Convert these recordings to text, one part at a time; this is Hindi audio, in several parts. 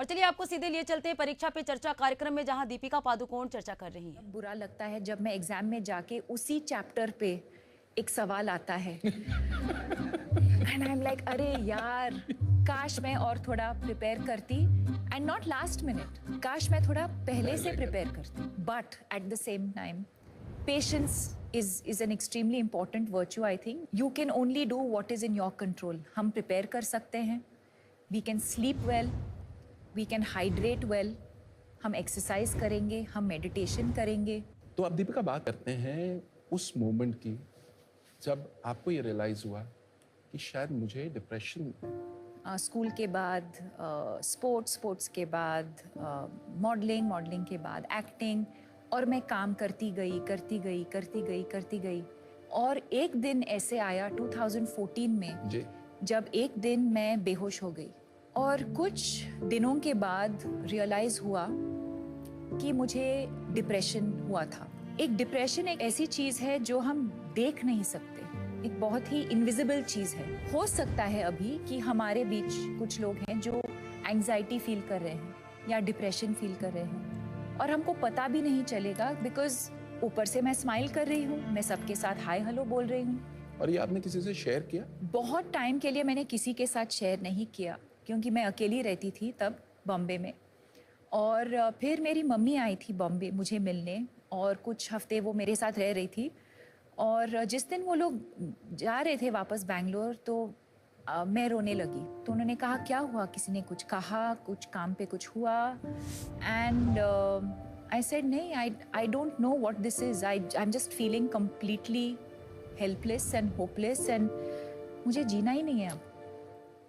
और चलिए आपको सीधे लिए चलते हैं परीक्षा पे चर्चा कार्यक्रम में, जहां दीपिका पादुकोण चर्चा कर रही हैं। बुरा लगता है जब मैं एग्जाम में जाके उसी चैप्टर पे एक सवाल आता है एंड आई एम लाइक अरे यार, काश मैं और थोड़ा प्रिपेयर करती, एंड नॉट लास्ट मिनट, काश मैं थोड़ा पहले से प्रिपेयर करती। But at the same time patience is an extremely important virtue. I think you can only do what is in your control. हम prepare कर सकते हैं, we can sleep well, we can hydrate well, हम exercise करेंगे, हम meditation करेंगे। तो अब दीपिका बात करते हैं उस मोमेंट की जब आपको ये रियलाइज हुआ कि शायद मुझे डिप्रेशन। स्कूल के बाद स्पोर्ट्स के बाद मॉडलिंग के बाद एक्टिंग, और मैं काम करती गई और एक दिन ऐसे आया 2014 में जी। जब एक दिन मैं बेहोश हो गई और कुछ दिनों के बाद रियलाइज हुआ कि मुझे डिप्रेशन हुआ था। एक डिप्रेशन एक ऐसी चीज है जो हम देख नहीं सकते, एक बहुत ही इनविजिबल चीज है। हो सकता है अभी कि हमारे बीच कुछ लोग हैं जो एंजाइटी फील कर रहे हैं या डिप्रेशन फील कर रहे हैं और हमको पता भी नहीं चलेगा, बिकॉज ऊपर से मैं स्माइल कर रही हूँ, मैं सबके साथ हाय हेलो बोल रही हूँ। और ये आपने किसी से शेयर किया? बहुत टाइम के लिए मैंने किसी के साथ शेयर नहीं किया, क्योंकि मैं अकेली रहती थी तब बॉम्बे में। और फिर मेरी मम्मी आई थी बॉम्बे मुझे मिलने और कुछ हफ्ते वो मेरे साथ रह रही थी। और जिस दिन वो लोग जा रहे थे वापस बैंगलोर, तो मैं रोने लगी। तो उन्होंने कहा क्या हुआ, किसी ने कुछ कहा, कुछ काम पे कुछ हुआ? एंड आई सेड नहीं, I don't know what this is, I am just feeling completely helpless and hopeless and मुझे जीना ही नहीं है अब।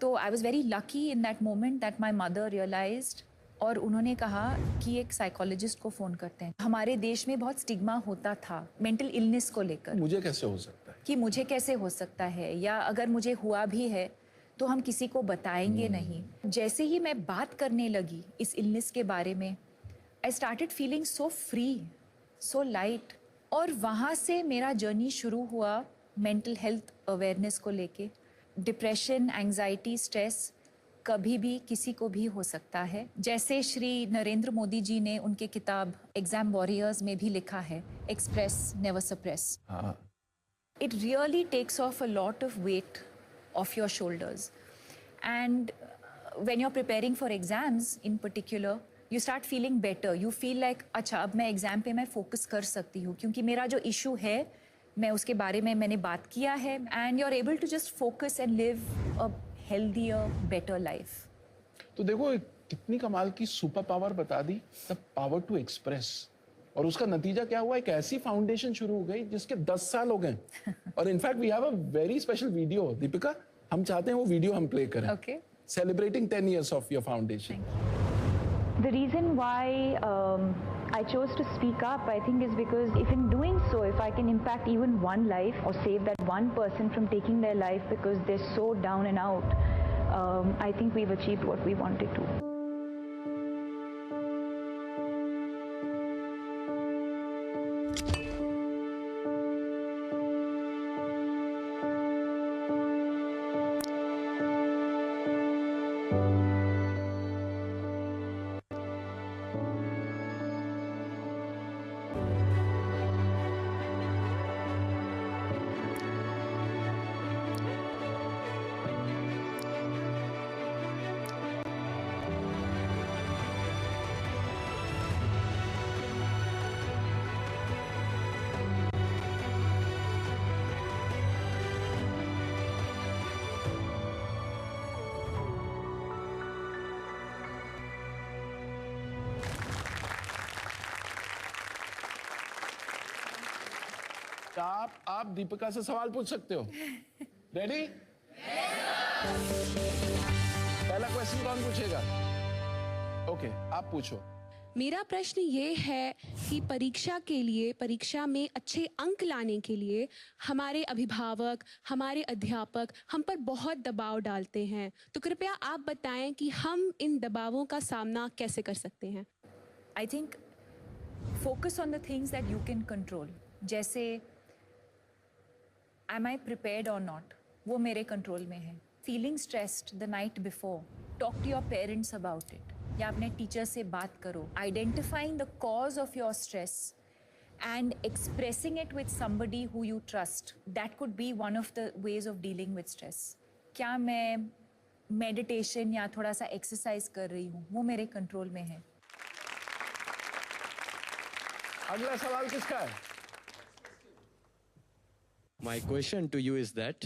तो I was very lucky in that moment that my mother realised, और उन्होंने कहा कि एक साइकोलॉजिस्ट को फ़ोन करते हैं। हमारे देश में बहुत स्टिग्मा होता था मेंटल इलनेस को लेकर। मुझे कैसे हो सकता है, कि मुझे कैसे हो सकता है, या अगर मुझे हुआ भी है तो हम किसी को बताएंगे नहीं। जैसे ही मैं बात करने लगी इस इलनेस के बारे में, I started feeling so free, so light. और वहाँ से मेरा जर्नी शुरू हुआ मेंटल हेल्थ अवेयरनेस को लेके। डिप्रेशन, एंजाइटी, स्ट्रेस कभी भी किसी को भी हो सकता है। जैसे श्री नरेंद्र मोदी जी ने उनके किताब एग्जाम वॉरियर्स में भी लिखा है, express never suppress. It really takes off a lot of weight off your shoulders. And when you're preparing for exams in particular, you start feeling better. You feel like, अच्छा अब मैं एग्जाम पे मैं फोकस कर सकती हूँ, क्योंकि मेरा जो इशू है मैं उसके बारे में मैंने बात किया है। And you're able to just focus and live a healthier, better life. तो देखो कितनी कमाल की सुपर पावर बता दी, द पावर टू एक्सप्रेस। और उसका नतीजा क्या हुआ, एक ऐसी फाउंडेशन शुरू हो गई जिसके 10 साल हो गए। और in fact we have a very special video. Deepika, हम चाहते हैं वो वीडियो हम प्ले करें। Okay. Celebrating 10 years of your foundation. The reason why I chose to speak up, I think, is because if in doing so, if I can impact even one life or save that one person from taking their life because they're so down and out, I think we've achieved what we wanted to. आप दीपिका से सवाल पूछ सकते हो। रेडी? पहला क्वेश्चन कौन पूछेगा? ओके, आप पूछो। मेरा प्रश्न ये है कि परीक्षा में अच्छे अंक लाने के लिए हमारे अभिभावक, हमारे अध्यापक हम पर बहुत दबाव डालते हैं, तो कृपया आप बताएं कि हम इन दबावों का सामना कैसे कर सकते हैं। I think focus on the things that you can control. जैसे एम आई प्रिपेयर्ड और नॉट, वो मेरे कंट्रोल में है। Feeling stressed the night before, talk to your parents about it. या अपने टीचर से बात करो. Identifying the cause of your stress and expressing it with somebody who you trust. That could be one of the ways of dealing with stress. क्या मैं मेडिटेशन या थोड़ा सा एक्सरसाइज कर रही हूँ, वो मेरे कंट्रोल में है. अगला सवाल किसका है? My question to you is that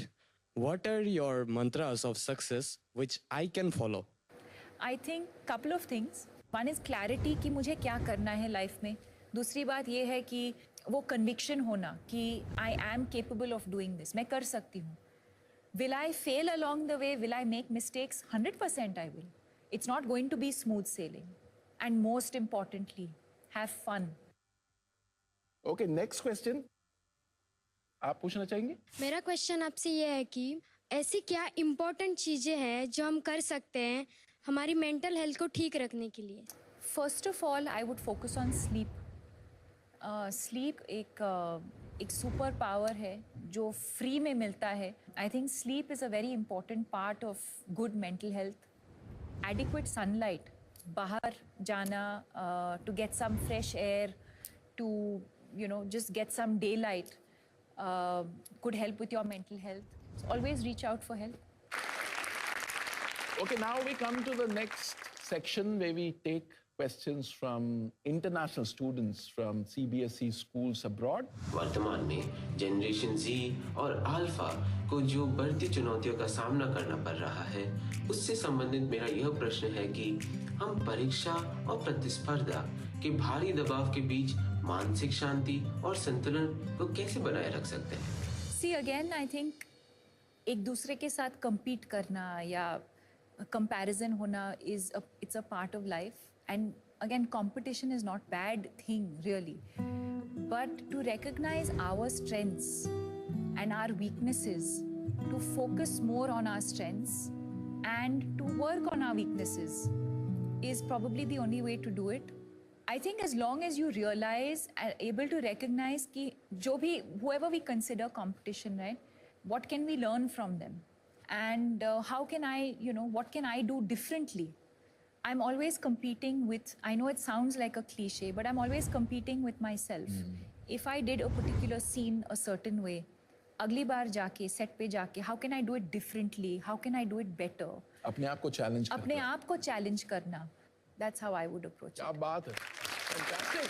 what are your mantras of success which I can follow? I think couple of things. One is clarity कि मुझे क्या करना है लाइफ में. दूसरी बात ये है कि वो कन्विक्शन होना कि I am capable of doing this, मैं कर सकती हूँ. Will I fail along the way, will I make mistakes? 100% I will. It's not going to be smooth sailing. And most importantly, have fun. Okay, next question आप पूछना चाहेंगे? मेरा क्वेश्चन आपसे ये है कि ऐसी क्या इम्पोर्टेंट चीज़ें हैं जो हम कर सकते हैं हमारी मेंटल हेल्थ को ठीक रखने के लिए? First of all I would focus on sleep. Sleep एक सुपर पावर है जो फ्री में मिलता है. I think sleep is a very important part of good mental health. Adequate sunlight, बाहर जाना to get some fresh air, to just get some daylight could help with your mental health. So always reach out for help. Okay, now we come to the next section where we take questions from international students from CBSE schools abroad. वर्तमान में जनरेशन Z और अल्फा को जो बढ़ती चुनौतियों का सामना करना पड़ रहा है, उससे संबंधित मेरा यह प्रश्न है कि हम परीक्षा और प्रतिस्पर्धा के भारी दबाव के बीच मानसिक शांति और संतुलन को कैसे बनाए रख सकते हैं? See again, I think एक दूसरे के साथ compete करना या comparison होना it's a part of life. And again, competition is not bad thing really. But to recognize our strengths and our weaknesses, to focus more on our strengths and to work on our weaknesses is probably the only way to do it. I think as long as you realize and able to recognize कि जो भी whoever we consider competition, right? What can we learn from them? And how can I, what can I do differently? I'm always competing with, I know it sounds like a cliche, but I'm always competing with myself. If I did a particular scene a certain way, अगली बार जाके सेट पे जाके how can I do it differently? How can I do it better? अपने आप को चैलेंज अपने आप को चैलेंज करना. That's how I would approach क्या it. बात है, Fantastic.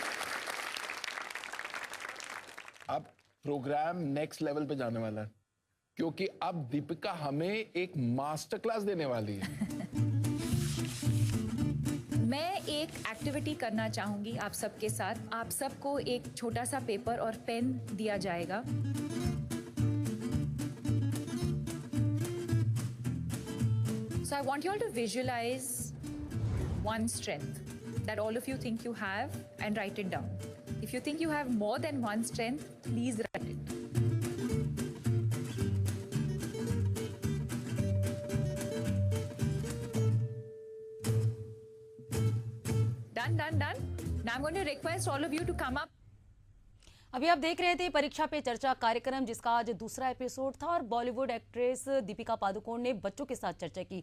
अब प्रोग्राम नेक्स्ट लेवल पे जाने वाला है क्योंकि अब दीपिका हमें एक मास्टर क्लास देने वाली है. मैं एक एक्टिविटी करना चाहूंगी आप सबके साथ. आप सबको एक छोटा सा पेपर और पेन दिया जाएगा. So I want you all to visualize one strength that all of you think you have and write it down. If you think you have more than one strength, please write it. Done. Now I'm going to request all of you to come up. अभी आप देख रहे थे परीक्षा पे चर्चा कार्यक्रम जिसका आज दूसरा एपिसोड था और बॉलीवुड एक्ट्रेस दीपिका पादुकोण ने बच्चों के साथ चर्चा की